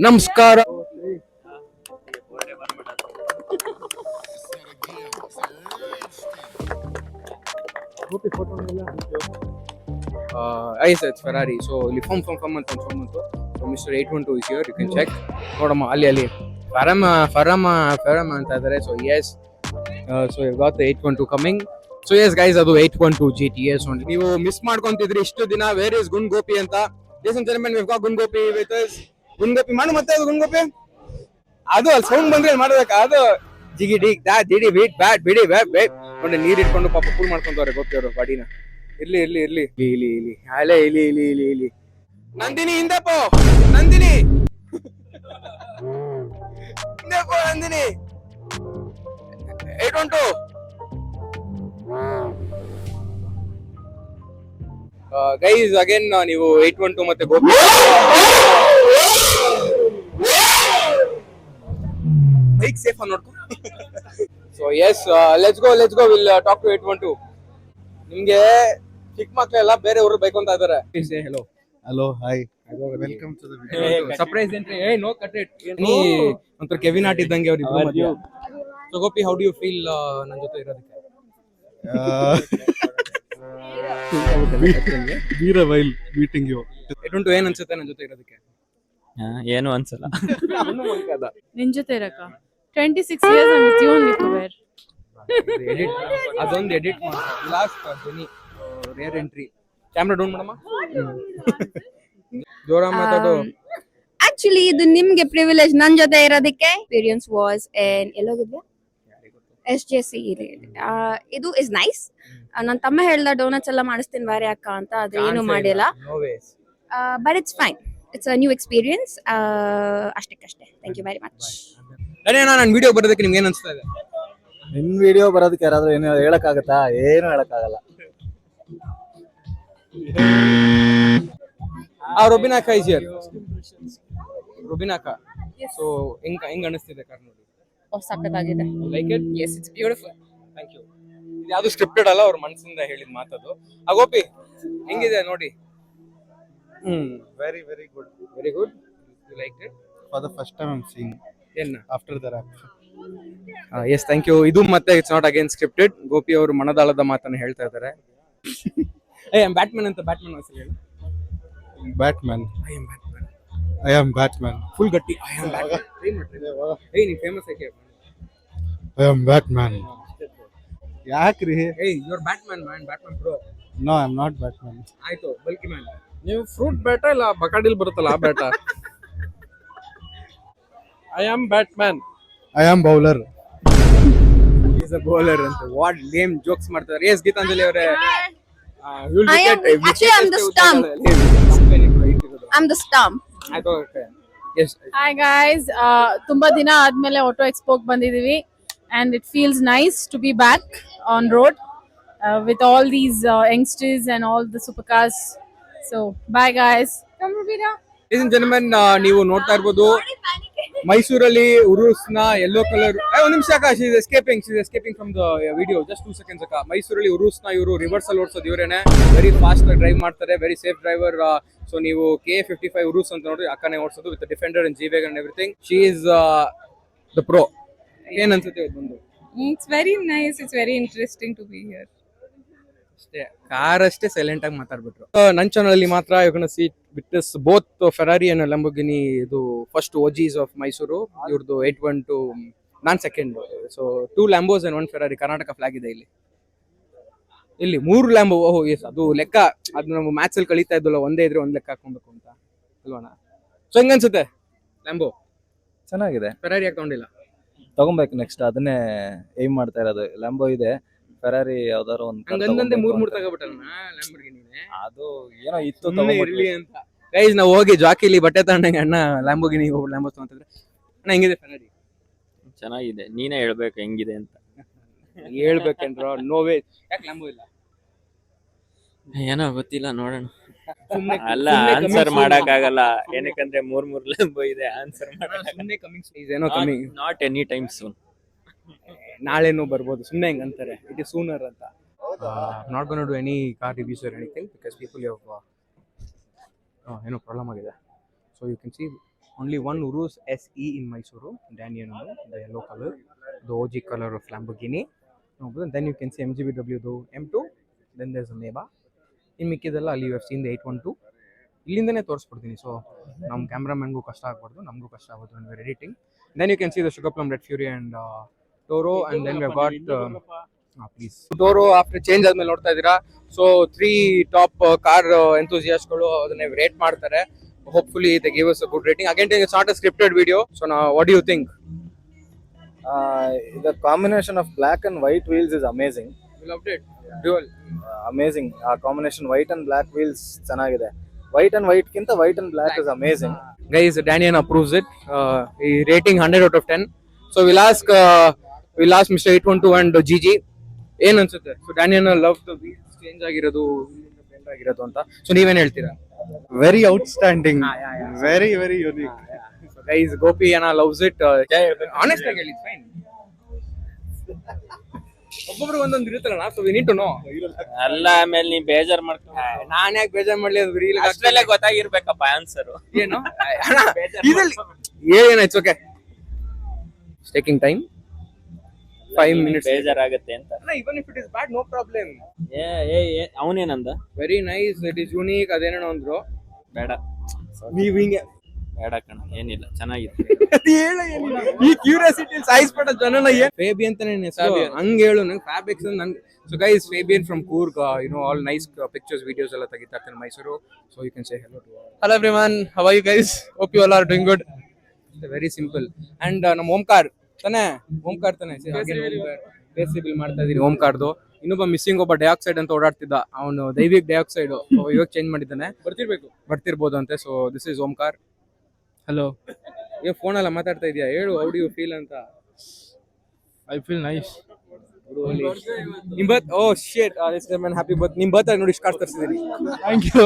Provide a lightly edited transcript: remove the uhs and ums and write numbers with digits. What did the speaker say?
ನಮಸ್ಕಾರ. Yes, it's Ferrari. So, from month. So, Mr. 812 is here. You can check. ನೋಡಮ್ಮ ಅಲ್ಲಿ ಫರಮ ಅಂತ ಇದ್ದಾರೆ. So, yes. So, you got the 812 coming. So, yes, guys, ಅದು 812 GTS. ನೀವು miss ಮಾಡ್ಕೊಂತಿದ್ರಿ ಇಷ್ಟು ದಿನ. Where is ಗುನ್ ಗೋಪಿ ಅಂತ? Ladies and gentlemen, we've got ಗುನ್ Gopi with us. ಗುನ್ Gopi ಮಾಡು ಮತ್ತೆ ಅದು ಗುನ್ ಗೋಪಿ. ಅದು ಅಲ್ಲಿ ಸೌಂಡ್ ಬಂದ್ರೆ ಮಾಡ್ಬೇಕಾ? ಅದು ಜಿಗಿ ಡಿಗ್ ದಾ ದಿಡಿ ಬೀಟ್ ಬ್ಯಾಟ್ ಬಿಡಿ ನೋಡಿ ನೀರ್ ಇಟ್ಕೊಂಡು ಪಾಪ ಕೂಲ್ ಮಾಡ್ಕೊಂತವ್ರೆ ಗೋಪಿ ಅವರು ಬಾಡಿನ. ಇರ್ಲಿ ಅಲೆ ಇಲಿ ನಂದಿನಿ ಹಿಂದೆಪೋ ನಂದಿನಿ ಹಿಂದೆಪೋ ನಂದಿನಿ 812 ಗೈಸ್ ಅಗೇನ್ ನೀವು 812 ಮತ್ತೆ ಗೋಪಿ ಬೈಕ್ ಸೇಫ್ ಆಗಿ ನೋಡ್ಕೊ. So yes let's go will talk to 812. ನಿಮ್ಗೆ ಚಿಕ್ಕ ಮಕ್ಕಳೆಲ್ಲ ಬೇರೆ ಊರು ಬೇಕು ಅಂತ ಇದಾರೆ. Hello, hi. Welcome to the video. Surprise entry. No cut it. ಒಂಥರ ಕೆವಿನ್ ಆರ್ಟ್ ಇದ್ದಂಗೆ ಅವ್ರು ಇಬ್ರು ಮಧ್ಯ. So Gopi, how do you feel ನನ್ನ ಜೊತೆ ಇರೋದಕ್ಕೆ? We're a while meeting you. 812 ಏನ್ ಅನ್ಸುತ್ತೆ ನನ್ನ ಜೊತೆ ಇರೋದಕ್ಕೆ? ಏನು ಅನ್ಸಲ್ಲ. ನಿನ್ ಜೊತೆ ಇರಕ 26 years I'm with you only Kuber. ಅದೊಂದು ಎಡಿಟ್ ಲಾಸ್ಟ್ ಧ್ವನಿ ರೇರ್ ಎಂಟ್ರಿ. ಕ್ಯಾಮ್ರಾ ಡೌನ್ ಮಾಡಮ್ಮ. ಜೋರ ಮಾತಾಡು. ಆಕ್ಚುಲಿ ಇದು ನಿಮ್ಗೆ ಪ್ರಿವಿಲೇಜ್ ನನ್ ಜೊತೆ ಇರೋದಕ್ಕೆ. ಎಕ್ಸ್ಪೀರಿಯನ್ಸ್ ವಾಸ್ ಎಲ್ಲೋಗಿದ್ಯಾ SJC. ಇದು ಇಸ್ ನೈಸ್. ನನ್ನ ತಮ್ಮ ಹೇಳ್ದ ಡೋನಟ್ಸ್ ಎಲ್ಲ ಮಾಡಿಸ್ತೀನಿ ಬಾರಿ ಅಕ್ಕ ಅಂತ, ಅದು ಏನು ಮಾಡಿಲ್ಲ. But it's fine, it's a new experience. ಅಷ್ಟಕ್ಕಷ್ಟೇ. Thank you very much. ನನ್ನ ವಿಡಿಯೋ ಬರೋದಕ್ಕೆ ನಿಮ್ಗೆ ಏನ್ ಅನ್ಸ್ತಾ ಇದೆ? ನಿನ್ ವಿಡಿಯೋ ಬರೋದಕ್ಕೆ ಯಾರಾದ್ರೂ ಏನು ಹೇಳಕ್ಕಾಗತ್ತಾ? ಏನು ಹೇಳಕ್ಕಾಗಲ್ಲ. ರುಬಿನಾಕ ಇಸ್ ಹಿಯರ್. ರುಬಿನಾಕ. ಸೊ ಹೆಂಗ್ ಅನಿಸ್ತಿದೆ ಕಾರ್ ನೋಡಿ? ಸಕ್ಕತ್ತಾಗಿದೆ. Like it? Yes, it's beautiful. Thank you. ಇದು ಯಾವುದು ಸ್ಕ್ರಿಪ್ಟೆಡ್ ಅಲ್ಲ, ಅವ್ರ ಮನಸ್ಸಿಂದ ಹೇಳಿದ ಮಾತದು. ಗೋಪಿ ಹೆಂಗಿದೆ ನೋಡಿ? Very, very good. Very good. You like it? For the first time I'm seeing ಏನ್ after the rap. Yes, thank you. ಇದು ಮತ್ತೆ it's not again scripted. Gopi ಅವರು ಮನದಾಳದ ಮಾತನ್ನ ಹೇಳ್ತಾ ಇದ್ದಾರೆ. ಬ್ಯಾಟ್ಮನ್ ಅಂತ ಬ್ಯಾಟ್ಮನ್ ಹೆಸರು ಹೇಳಿ. Batman. I am Batman. Full ಗಟ್ಟಿ. I am Batman. ನೀ ಫೇಮಸ್ ಆಗಿ I am Batman. ಯಾಕ್ರಿ? You are Batman man, Batman bro. No, I'm not Batman. ಆಯ್ತು, ಬಲ್ಕಿ ಮ್ಯಾನ್. ನೀವು ಫ್ರೂಟ್ ಬ್ಯಾಟ ಇಲ್ಲ ಬಕಾಡಿಲ್ ಬರುತ್ತಲ್ಲ ಆ bat. I am Batman. I am bowler. Is a bowler ಅಂತ. ವಾಟ್ ಲೇಮ್ ಜೋಕ್ಸ್ ಮಾಡ್ತಾರೆ. ಎಸ್ ಗೀತಾಂಜಲಿ ಅವರೇ. Actually, I'm the stump. I'm the stump. Hi guys, ತುಂಬಾ ದಿನ ಆದ್ಮೇಲೆ ಆಟೋ ಎಕ್ಸ್ಪೋಗ್ ಬಂದಿದೀವಿ and it feels nice to be back on road with all these youngsters and all the supercars. So bye guys. Come Rubina. Ladies and gentlemen, ನೀವು ನೋಡ್ತಾ ಇರ್ಬೋದು ಮೈಸೂರಲ್ಲಿ ಉರುಸ್ನ yellow colour. ಒಂದು ನಿಮಿಷ ಅಕ್ಕ, she is escaping from the video. Just 2 seconds ಅಕ್ಕ. ಮೈಸೂರಲ್ಲಿ ಉರುಸ್ನ ಇವರು ರಿವರ್ಸ್ ಅಲ್ಲಿ ಓಡಿಸೋದು ಇವರೇನೆ. ವೆರಿ ಫಾಸ್ಟ್ ಆಗಿ ಡ್ರೈವ್ ಮಾಡ್ತಾರೆ, ವೆರಿ ಸೇಫ್ ಡ್ರೈವರ್. ಸೊ ನೀವು KA55 ಉರುಸ್ ಅಂತ ನೋಡ್ರಿ, ಅಕ್ಕನೇ ಓಡಿಸೋದು with defender and G-Wagon and everything. She is the pro. ಏನ್ ಅನ್ಸುತ್ತೆ ಇವತ್ತು ಬಂದು? It's very nice. It's very interesting to be here. ಅಷ್ಟೇ, ಕಾರ್ ಅಷ್ಟೇ ಸೈಲೆಂಟ್ ಆಗಿ ಮಾತಾಡ್ಬಿಟ್ರು. ನನ್ನ ಚಾನಲ್ ಅಲ್ಲಿ ಮಾತ್ರ you can see witness both Ferrari and Lamborghini. ಇದು ಫಸ್ಟ್ OGs ಆಫ್ ಮೈಸೂರು. ಇವ್ರದ್ದು 812, ನಾನ್ second. So 2 Lambos and 1 Ferrari. Karnataka flag ಇದೆ ಇಲ್ಲಿ 3 ಲ್ಯಾಂಬೋ. ಓಹೋ ಎಸ್, ಅದು ಲೆಕ್ಕ. ಅದು ನಾವು ಮ್ಯಾಚ್ ಅಲ್ಲಿ ಕಳೀತಾ ಇದ್ದಲ್ಲ, ಒಂದೇ ಇದ್ರೆ ಒಂದ್ ಲೆಕ್ಕ ಹಾಕೊಬೇಕು ಅಂತ ಅಲ್ವಾಣ? ಸೊ ಹೆಂಗ ಅನ್ಸುತ್ತೆ ಲ್ಯಾಂಬೋ? ಚೆನ್ನಾಗಿದೆ. ಫೆರಾರಿ ಯಾಕೆ ತಗೊಂಡಿಲ್ಲ? ತಗೊಬೇಕು ನೆಕ್ಸ್ಟ್, ಅದನ್ನೇ ಏಮ್ ಮಾಡ್ತಾ ಇರೋದು. ಲ್ಯಾಂಬೋ ಇದೆ, ಫೆರಾರಿ ಯಾವ್ದಾರು ಒಂದು ಹಂಗಂದಂತೆ 3 ತಗೋಬಿಟ್ಟಲ್ಲ ಲ್ಯಾಂಬೋರ್ಗಿನಿನೇ. ಅದು ಏನೋ ಇತ್ತು ಇರ್ಲಿ ಅಂತ. ಗೈಸ್ ನಾವು ಹೋಗಿ ಜಾಕಿಲಿ ಬಟ್ಟೆ ತಗೊಂಡಂಗೆ ಅಣ್ಣ ಲ್ಯಾಂಬೋರ್ಗಿನಿ ಲ್ಯಾಂಬೋ ತಗೊಂತಿದ್ರೆ. ಅಣ್ಣ ಹೆಂಗಿದೆ ಫೆರಾರಿ? ಚೆನ್ನಾಗಿದೆ, ನೀನೇ ಹೇಳ್ಬೇಕು ಹೆಂಗಿದೆ ಅಂತ. ಹೇಳ್ಬೇಕೇನ್ರ? No way. ಯಾಕೆ ಲ್ಯಾಂಬೋ ಇಲ್ಲ? ಏನೋ ಗೊತ್ತಿಲ್ಲ, ನೋಡೋಣ. ಅಲ್ಲ, ಆನ್ಸರ್ ಮಾಡಕ್ ಆಗಲ್ಲ, ಏನಕ್ಕಂದ್ರೆ 3 ಲ್ಯಾಂಬೋ ಇದೆ. Answer not any time soon. ನಾಳೆನೂ ಬರ್ಬೋದು, ಸುಮ್ಮನೆ ಹೆಂಗ್ ಅಂತಾರೆ. ಇಟ್ ಇಸ್ ಸೂನರ್ ಅಂತ. Not gonna do any car reviews or anything because people have ಏನೋ ಪ್ರಾಬ್ಲಮ್ ಆಗಿದೆ. So you can see only one Urus SE in Mysuru, Daniel, the yellow color, the OG color of Lamborghini. Then you can see MGBW the M2, then there's a Neva. In ಮಿಕ್ಕಿದೆಲ್ಲ ಅಲ್ಲಿ you have seen the 812. ಇಲ್ಲಿಂದನೇ ತೋರಿಸ್ಬಿಡ್ತೀನಿ. So ನಮ್ಮ ಕ್ಯಾಮ್ರಾಮನ್ಗೂ ಕಷ್ಟ ಆಗ್ಬಾರ್ದು, ನಮಗೂ ಕಷ್ಟ ಆಗುತ್ತೆ when we're editing. Then you can see the Sugar Plum Red Fury and Toro, and then we've got please Toro after change ಆದ್ಮೇಲೆ ನೋಡ್ತಾ ಇದ್ದೀರಾ. ಸೊ 3 ಟಾಪ್ ಕಾರ್ ಎಂಥೂಸಿಯಾಸ್ಟ್ಗಳು ಅದನ್ನ ರೇಟ್ ಮಾಡ್ತಾರೆ. Hopefully they give us a good rating. Again, it's not a scripted video. So now, what do you think? The combination of black and white wheels is amazing. You loved it? Dual. Amazing. Combination white and black wheels ಚೆನ್ನಾಗಿದೆ. White and white ಕಿಂತ white and black is amazing. Guys, Daniel approves it. He rating 100 out of 10. So we'll ask Mr. 812 and Gigi. ಏನ್ ಅನ್ಸುತ್ತೆ? So Daniel love the wheels change ಆಗಿರೋದು, bend ಆಗಿರೋದು ಅಂತ. So ನೀವೇನ್ ಹೇಳ್ತೀರಾ? Very outstanding. Very, very unique. So guys, Gopi Anna loves it. Honestly, it's fine. ಒಬ್ಬೊಬ್ರು ಒಂದೊಂದು ಇರುತ್ತಲ್ಲ, so we need to know. ಅಲ್ಲ ಆಮೇಲೆ ನೀ ಬೇಜಾರ್ ಮಾಡ್ಕೊ. ನಾನು ಯಾಕೆ ಬೇಜಾರ್ ಮಾಡ್ಲಿ? ಅದು ರೀಲ್ ಅಷ್ಟರಲ್ಲೇ ಗೊತ್ತಾಗಿರ್ಬೇಕಪ್ಪ ಆನ್ಸರ್ ಏನು. ಏನಾಯ್ತು? Okay, taking time 5 minutes. ಬೇಜಾರಾಗತ್ತೆ ಅಂತ. Even if it is bad, no problem. ಅವನೇನಂದ? Very nice, it is unique. ಅದೇನೋ ಅಂದ್ರು. ಬೇಡ, ನೀವ್ ಹಿಂಗೆ ಬೇಡ ಕಣ, ಏನಿಲ್ಲ, ಚೆನ್ನಾಗಿದೆ. ಈ ಕ್ಯೂರಿಯಾಸಿಟಿ ಸಾಯಿಸ್ಬಿಟ್ಟ ಜನನ. ಫೇಬಿ ಅಂತ ನನ್ನ ಹೆಸರು, ಹಂಗ ಹೇಳು. ನಂಗೆ ಫ್ಯಾಬ್ರಿಕ್ಸ್ ನಂಗೆ. So guys, Fabian from Coorg, all nice pictures, videos ಎಲ್ಲ ತೆಗಿತಾ ಇರ್ತೀನಿ Mysuru. So you can say hello to all. Hello everyone, how are you guys? Hope you all are doing good. Very simple. And ನಮ್ಮ ಓಂಕಾರ್ ತಾನೆ, ಓಂಕಾರ್ ತಾನೆ ಬೇಸಿಬಿಲ್ ಮಾಡ್ತಾ ಇದೀನಿ ಓಂಕಾರ್ದು. ಇನ್ನೊಬ್ಬ ಮಿಸ್ಸಿಂಗ್ ಒಬ್ಬ ಡೈಆಕ್ಸೈಡ್ ಅಂತ ಓಡಾಡ್ತಿದ್ದ, ಅವನು ದೈವಿಕ್ ಡೈಆಕ್ಸೈಡ್ ಇವಾಗ ಚೇಂಜ್ ಮಾಡಿದ್ದಾನೆ, ಬರ್ತಿರ್ಬೋದು ಅಂತೆ. So this is Omkar. Hello, phone ಎಲ್ಲ ಮಾತಾಡ್ತಾ ಇದೀಯಾ? ಹೇಳು, ಹೌ ಡು ಯು ಫೀಲ್ ಅಂತ. I feel nice. ನಿಮ್ ಬರ್ತ್, ಓ ಶಿಟ್, ಹ್ಯಾಪಿ ಬರ್ತ್. ನಿಮ್ ಬರ್ತ್ ನೋಡಿ ಇಷ್ಟು ಕಾರ್ ತರಿಸಿದೀನಿ. Thank you.